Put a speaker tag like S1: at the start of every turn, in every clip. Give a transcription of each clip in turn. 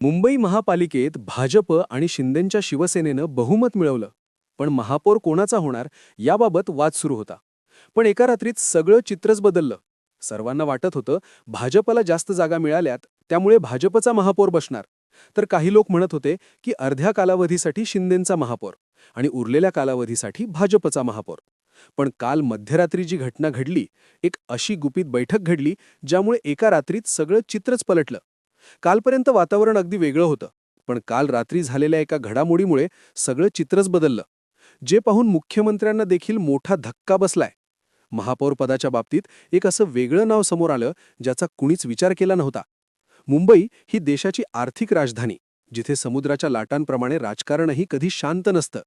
S1: मुंबई महापालिकेत भाजप आणि शिंदेंच्या शिवसेनेनं बहुमत मिळवलं. पण महापौर कोणाचा होणार याबाबत वाद सुरू होता. पण एका रात्रीत सगळं चित्रच बदललं. सर्वांना वाटत होतं भाजपला जास्त जागा मिळाल्यात, त्यामुळे भाजपचा महापौर बसणार. तर काही लोक म्हणत होते की अर्ध्या कालावधीसाठी शिंदेंचा महापौर आणि उरलेल्या कालावधीसाठी भाजपचा महापौर. पण काल मध्यरात्री जी घटना घडली, एक अशी गुपित बैठक घडली ज्यामुळे एका रात्रीत सगळं चित्रच पलटलं. कालपर्यंत वातावरण अगदी वेगळं होतं, पण काल रात्री झालेल्या एका घडामोडीमुळे सगळं चित्रच बदललं, जे पाहून मुख्यमंत्र्यांना देखील मोठा धक्का बसलाय. महापौर पदाच्या बाबतीत एक असं वेगळं नाव समोर आलं ज्याचा कुणीच विचार केला नव्हता. मुंबई ही देशाची आर्थिक राजधानी, जिथे समुद्राच्या लाटांप्रमाणे राजकारणही कधी शांत नसतं.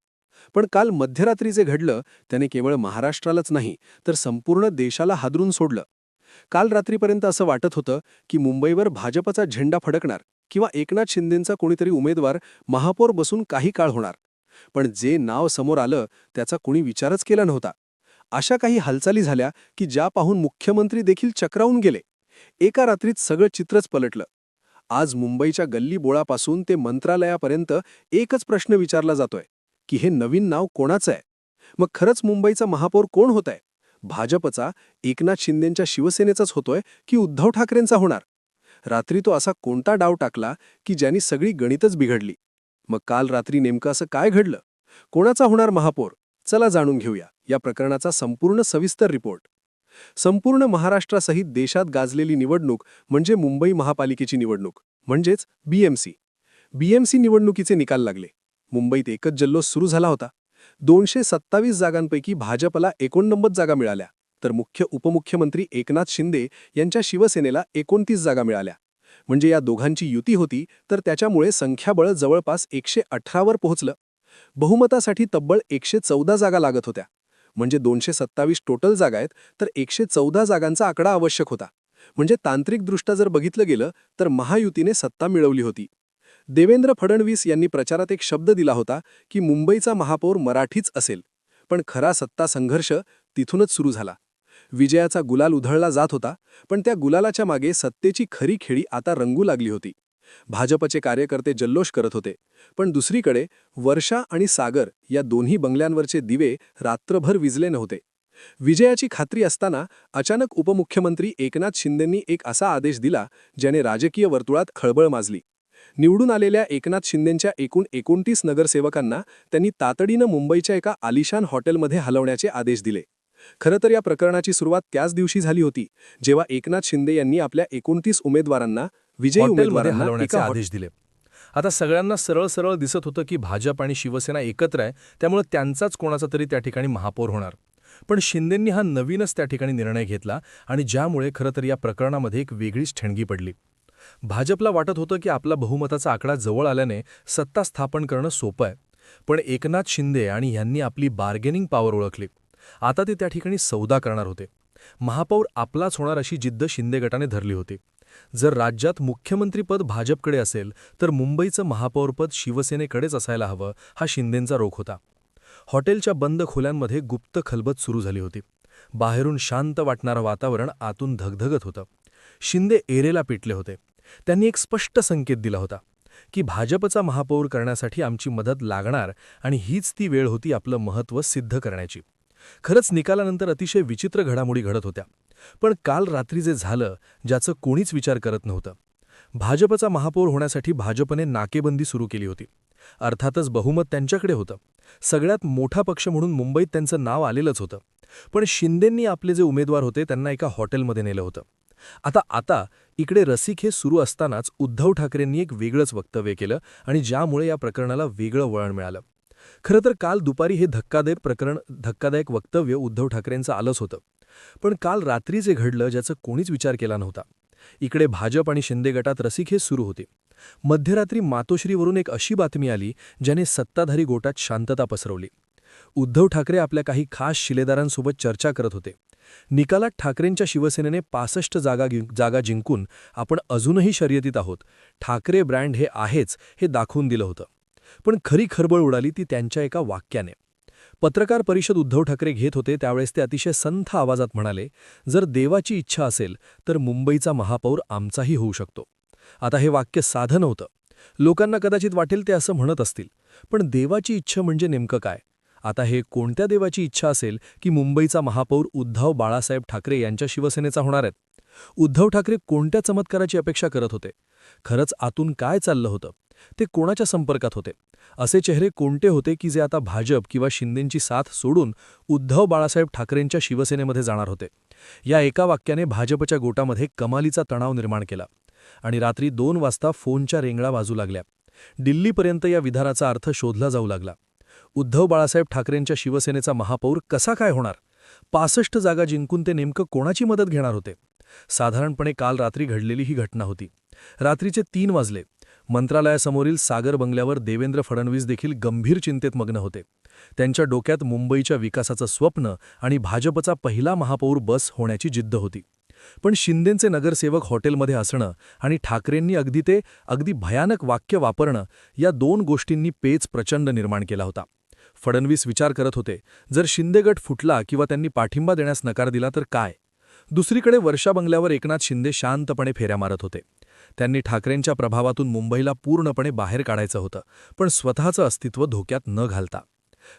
S1: पण काल मध्यरात्री जे घडलं त्याने केवळ महाराष्ट्रालाच नाही, तर संपूर्ण देशाला हादरून सोडलं. काल रात्रीपर्यंत असं वाटत होतं की मुंबईवर भाजपचा झेंडा फडकणार किंवा एकनाथ शिंदेंचा कोणीतरी उमेदवार महापौर बसून काही काळ होणार. पण जे नाव समोर आलं त्याचा कोणी विचारच केला नव्हता. अशा काही हालचाली झाल्या की ज्या पाहून मुख्यमंत्री देखील चक्रावून गेले. एका रात्रीत सगळं चित्रच पलटलं. आज मुंबईच्या गल्लीबोळापासून ते मंत्रालयापर्यंत एकच प्रश्न विचारला जातोय की हे नवीन नाव कोणाचं आहे. मग खरंच मुंबईचा महापौर कोण होत आहे? भाजपचा, एकनाथ शिंदेंच्या शिवसेनेचाच होतोय की उद्धव ठाकरेंचा होणार? रात्री तो असा कोणता डाव टाकला की ज्यांनी सगळी गणितच बिघडली? मग काल रात्री नेमकं असं काय घडलं? कोणाचा होणार महापौर? चला जाणून घेऊया या प्रकरणाचा संपूर्ण सविस्तर रिपोर्ट. संपूर्ण महाराष्ट्रासहित देशात गाजलेली निवडणूक म्हणजे मुंबई महापालिकेची निवडणूक, म्हणजेच बीएमसी. बीएमसी निवडणुकीचे निकाल लागले. मुंबईत एकच जल्लोष सुरू झाला होता. 227 जागांपैकी भाजपला 89 जागा मिळाल्या, तर मुख्य उपमुख्यमंत्री एकनाथ शिंदे यांच्या शिवसेनेला 29 जागा मिळाल्या. म्हणजे या दोघांची युती होती, तर त्याच्यामुळे संख्याबळ जवळपास 118 वर पोहोचलं. बहुमतासाठी तब्बल 114 जागा लागत होत्या. म्हणजे 227 टोटल जागा आहेत, तर 114 जागांचा आकडा आवश्यक होता. म्हणजे तांत्रिकदृष्ट्या जर बघितलं गेलं तर महायुतीने सत्ता मिळवली होती. देवेंद्र फडणवीस यांनी प्रचारात एक शब्द दिला होता की मुंबईचा महापौर मराठीच असेल. पण खरा सत्ता संघर्ष तिथूनच सुरू झाला. विजयाचा गुलाल उधळला जात होता, पण त्या गुलालाच्या मागे सत्तेची खरी खेळी आता रंगू लागली होती. भाजपचे कार्यकर्ते जल्लोष करत होते, पण दुसरीकडे वर्षा आणि सागर या दोन्ही बंगल्यांवरचे दिवे रात्रभर विझले नव्हते. विजयाची खात्री असताना अचानक उपमुख्यमंत्री एकनाथ शिंदेंनी एक असा आदेश दिला ज्याने राजकीय वर्तुळात खळबळ माजली. निवडून आलेल्या एकनाथ शिंदेंच्या एकूण 29 नगरसेवकांना त्यांनी तातडीनं मुंबईच्या एका आलिशान हॉटेलमध्ये हलवण्याचे आदेश दिले. खरं तर या प्रकरणाची सुरुवात त्याच दिवशी झाली होती, जेव्हा एकनाथ शिंदे यांनी आपल्या 29 उमेदवारांना विजयी उमेदवारांना
S2: हलवण्याचे आदेश दिले. आता सगळ्यांना सरळ सरळ दिसत होतं की भाजप आणि शिवसेना एकत्र आहे, त्यामुळे त्यांचाच कोणाचा तरी त्या ठिकाणी महापौर होणार. पण शिंदेंनी हा नवीनच त्या ठिकाणी निर्णय घेतला आणि ज्यामुळे खरं तर या प्रकरणामध्ये एक वेगळीच ठणगी पडली. भाजपला वाटत होतं की आपला बहुमताचा आकडा जवळ आल्याने सत्ता स्थापन करणं सोपं आहे. पण एकनाथ शिंदे आणि यांनी आपली बार्गेनिंग पॉवर ओळखली. आता ते त्या ठिकाणी सौदा करणार होते. महापौर आपलाच होणार अशी जिद्द शिंदे गटाने धरली होती. जर राज्यात मुख्यमंत्रीपद भाजपकडे असेल तर मुंबईचं महापौरपद शिवसेनेकडेच असायला हवं, हा शिंदेंचा रोख होता. हॉटेलच्या बंद खोल्यांमध्ये गुप्त खलबत सुरू झाली होती. बाहेरून शांत वाटणारं वातावरण आतून धगधगत होतं. शिंदे एरेला पेटले होते. त्यांनी एक स्पष्ट संकेत दिला होता की भाजपचा महापौर करण्यासाठी आमची मदत लागणार आणि हीच ती वेळ होती आपलं महत्त्व सिद्ध करण्याची. खरंच निकालानंतर अतिशय विचित्र घडामोडी घडत होत्या. पण काल रात्री जे झालं, ज्याचं कोणीच विचार करत नव्हतं. भाजपचा महापौर होण्यासाठी भाजपने नाकेबंदी सुरू केली होती. अर्थातच बहुमत त्यांच्याकडे होतं. सगळ्यात मोठा पक्ष म्हणून मुंबईत त्यांचं नाव आलेलंच होतं. पण शिंदेंनी आपले जे उमेदवार होते त्यांना एका हॉटेलमध्ये नेलं होतं. आता इकडे रसिक हे सुरू असतानाच उद्धव ठाकरेंनी एक वेगळंच वक्तव्य केलं आणि ज्यामुळे या प्रकरणाला वेगळं वळण मिळालं. खरं तर काल दुपारी हे धक्कादायक वक्तव्य उद्धव ठाकरेंचं आलंच होतं. पण काल रात्री जे घडलं ज्याचा कोणीच विचार केला नव्हता. इकडे भाजप आणि शिंदे गटात रसिक हे सुरू होते. मध्यरात्री मातोश्रीवरून एक अशी बातमी आली ज्याने सत्ताधारी गोटात शांतता पसरवली. उद्धव ठाकरे आपल्या काही खास शिलेदारांसोबत चर्चा करत होते. निकालात ठाकरेंच्या शिवसेनेने 65 जागा जिंकून आपण अजूनही शर्यतीत आहोत, ठाकरे ब्रँड हे आहेच हे दाखवून दिलं होतं. पण खरी खळबळ उडाली ती त्यांच्या एका वाक्याने. पत्रकार परिषद उद्धव ठाकरे घेत होते त्यावेळेस ते अतिशय संथ आवाजात म्हणाले, जर देवाची इच्छा असेल तर मुंबईचा महापौर आमचाही होऊ शकतो. आता हे वाक्य साधं नव्हतं. लोकांना कदाचित वाटेल ते असं म्हणत असतील, पण देवाची इच्छा म्हणजे नेमकं काय? आता हे कोणत्या देवाची इच्छा असेल की मुंबईचा महापौर उद्धव बाळासाहेब ठाकरे यांच्या शिवसेनेचा होणार आहेत? उद्धव ठाकरे कोणत्या चमत्काराची अपेक्षा करत होते? खरंच आतून काय चाललं होतं? ते कोणाच्या संपर्कात होते? असे चेहरे कोणते होते की जे आता भाजप किंवा शिंदेंची साथ सोडून उद्धव बाळासाहेब ठाकरेंच्या शिवसेनेमध्ये जाणार होते? या एका वाक्याने भाजपच्या गोटामध्ये कमालीचा तणाव निर्माण केला आणि रात्री 2 वाजता फोनच्या रेंगळा वाजू लागल्या. दिल्लीपर्यंत या विधानाचा अर्थ शोधला जाऊ लागला. उद्धव बाळासाहेब ठाकरेंच्या शिवसेनेचा महापौर कसा काय होणार? 65 जागा जिंकून ते नेमकं कोणाची मदत घेणार होते? साधारणपणे काल रात्री घडलेली ही घटना होती. रात्रीचे 3 वाजले. मंत्रालयासमोरील सागर बंगल्यावर देवेंद्र फडणवीस देखील गंभीर चिंतेत मग्न होते. त्यांच्या डोक्यात मुंबईच्या विकासाचं स्वप्न आणि भाजपचा पहिला महापौर बस होण्याची जिद्द होती. पण शिंदेंचे नगरसेवक हॉटेलमध्ये असणं आणि ठाकरेंनी अगदी भयानक वाक्य वापरणं या 2 गोष्टींनी पेच प्रचंड निर्माण केला होता. फडणवीस विचार करत होते, जर शिंदे गट फुटला किंवा त्यांनी पाठिंबा देण्यास नकार दिला तर काय? दुसरीकडे वर्षा बंगल्यावर एकनाथ शिंदे शांतपणे फेऱ्या मारत होते. त्यांनी ठाकरेंच्या प्रभावातून मुंबईला पूर्णपणे बाहेर काढायचं होतं, पण स्वतःचं अस्तित्व धोक्यात न घालता.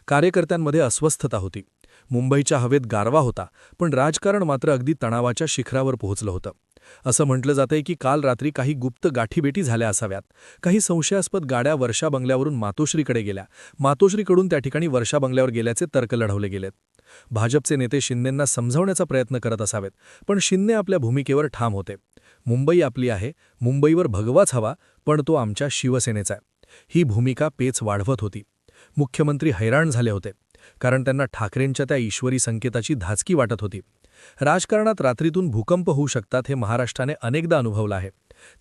S2: कार्यकर्त्यांमध्ये अस्वस्थता होती. मुंबईच्या हवेत गारवा होता, पण राजकारण मात्र अगदी तणावाच्या शिखरावर पोहोचलं होतं. असं म्हटलं जातंय की काल रात्री काही गुप्त गाठीभेटी झाल्या असाव्यात. काही संशयास्पद गाड्या वर्षा बंगल्यावरून मातोश्रीकडे गेल्या. मातोश्रीकडून त्या ठिकाणी वर्षा बंगल्यावर गेल्याचे तर्क लढवले गेलेत. भाजपचे नेते शिंदेंना समजावण्याचा प्रयत्न करत असावेत, पण शिंदे आपल्या भूमिकेवर ठाम होते. मुंबई आपली आहे, मुंबईवर भगवाच हवा, पण तो आमच्या शिवसेनेचा आहे. ही भूमिका पेच वाढवत होती. मुख्यमंत्री हैराण झाले होते, कारण त्यांना ठाकरेंच्या त्या ईश्वरी संकेताची धाचकी वाटत होती. राजकारणात रात्रीतून भूकंप होऊ शकतात हे महाराष्ट्राने अनेकदा अनुभवलं आहे.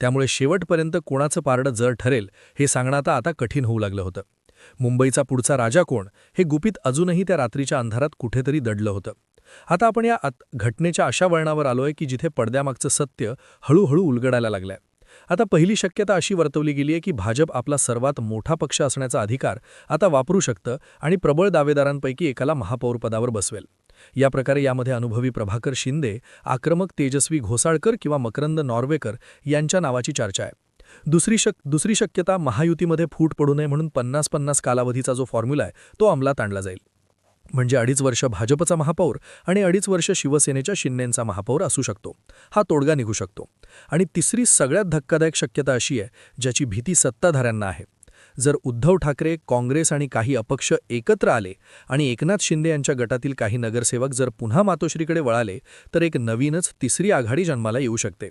S2: त्यामुळे शेवटपर्यंत कोणाचं पारडं जड ठरेल हे सांगणं आता कठीण होऊ लागलं होतं. मुंबईचा पुढचा राजा कोण हे गुपित अजूनही त्या रात्रीच्या अंधारात कुठेतरी दडलं होतं. आता आपण या घटनेच्या अशा वळणावर आलोय की जिथे पडद्यामागचं सत्य हळूहळू उलगडायला लागलंय. आता पहिली शक्यता अशी वर्तवली गेली आहे की भाजप आपला सर्वात मोठा पक्ष असण्याचा अधिकार आता वापरू शकतं आणि प्रबळ दावेदारांपैकी एकाला महापौरपदावर बसवेल. या प्रकारे यामध्ये अनुभवी प्रभाकर शिंदे, आक्रमक तेजस्वी घोसाळकर किंवा मकरंद नॉर्वेकर यांच्या नावाची चर्चा आहे. दुसरी शक्यता महायुतीमध्ये फूट पडू नये म्हणून 50-50 कालावधीचा जो फॉर्म्युला आहे तो अंमलात आणला जाईल. म्हणजे 2.5 वर्ष भाजपचा महापौर आणि 2.5 वर्ष शिवसेनेच्या शिंदेंचा महापौर असू शकतो. हा तोडगा निघू शकतो. आणि तिसरी सगळ्यात धक्कादायक शक्यता अशी आहे ज्याची भीती सत्ताधाऱ्यांना आहे. जर उद्धव ठाकरे, काँग्रेस आणि काही अपक्ष एकत्र आले आणि एकनाथ शिंदे यांच्या गटातील काही नगरसेवक जर पुन्हा मातोश्रीकडे वळाले तर एक नवीनच तिसरी आघाडी जन्माला येऊ शकते.